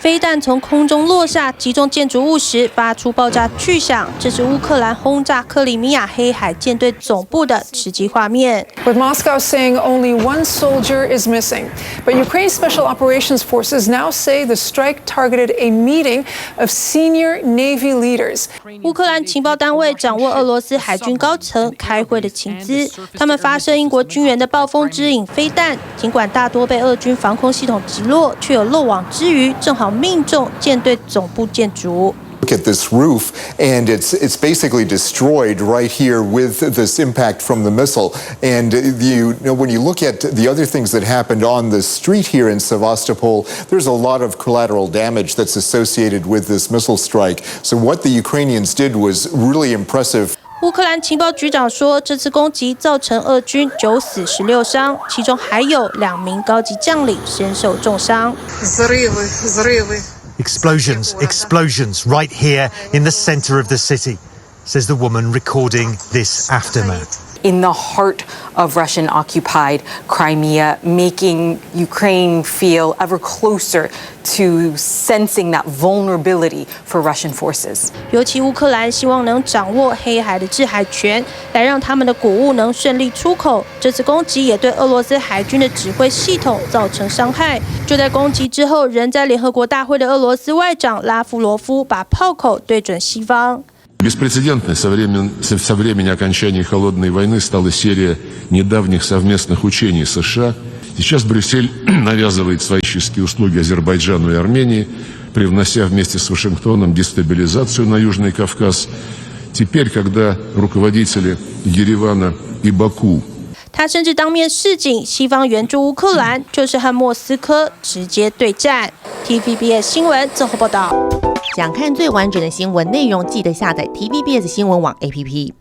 飞弹从空中落下，击中建筑物时发出爆炸巨响。这是乌克兰轰炸克里米亚黑海舰队总部的实际画面。With Moscow saying only one soldier is missing, but Ukraine's Special Operations Forces now say the strike targeted a meeting of senior Navy leaders. 乌克兰情报单位掌握俄罗斯海军高层开会的情资，他们发射英国军援的暴风之影飞弹，尽管大多被俄军防空系统击落，却有漏网之鱼，正好命中舰队总部建筑。Look at this roof, and it's basically destroyed right here with this impact from the missile. And when you look at the other things that happened on the street here in Sevastopol, there's a lot of collateral damage that's associated with this missile strike. So what the Ukrainians did was really impressive. 乌克兰情报局长说，这次攻击造成俄军9死16伤，其中还有2名高级将领身受重伤。Explosions, explosions right here in the center of the city, says the woman recording this aftermath. In the heart of Russian-occupied Crimea, making Ukraine feel ever closer to sensing that vulnerability for Russian forces. 尤其乌克兰希望能掌握黑海的制海权，来让他们的谷物能顺利出口。这次攻击也对俄罗斯海军的指挥系统造成伤害。就在攻击之后，人在联合国大会的俄罗斯外长拉夫罗夫把炮口对准西方。Беспрецедентной со времени окончания Холодной войны стала серия недавних совместных учений США. Сейчас Брюссель навязывает свои чистые услуги Азербайджану и Армении, привнося вместе с Вашингтоном дестабилизацию на Южный Кавказ. Теперь, когда руководители Еревана и Баку他甚至当面示警，西方援助乌克兰就是和莫斯科直接对战。TVBS 新闻综合报道。想看最完整的新闻内容，记得下载 TVBS 新闻网 APP。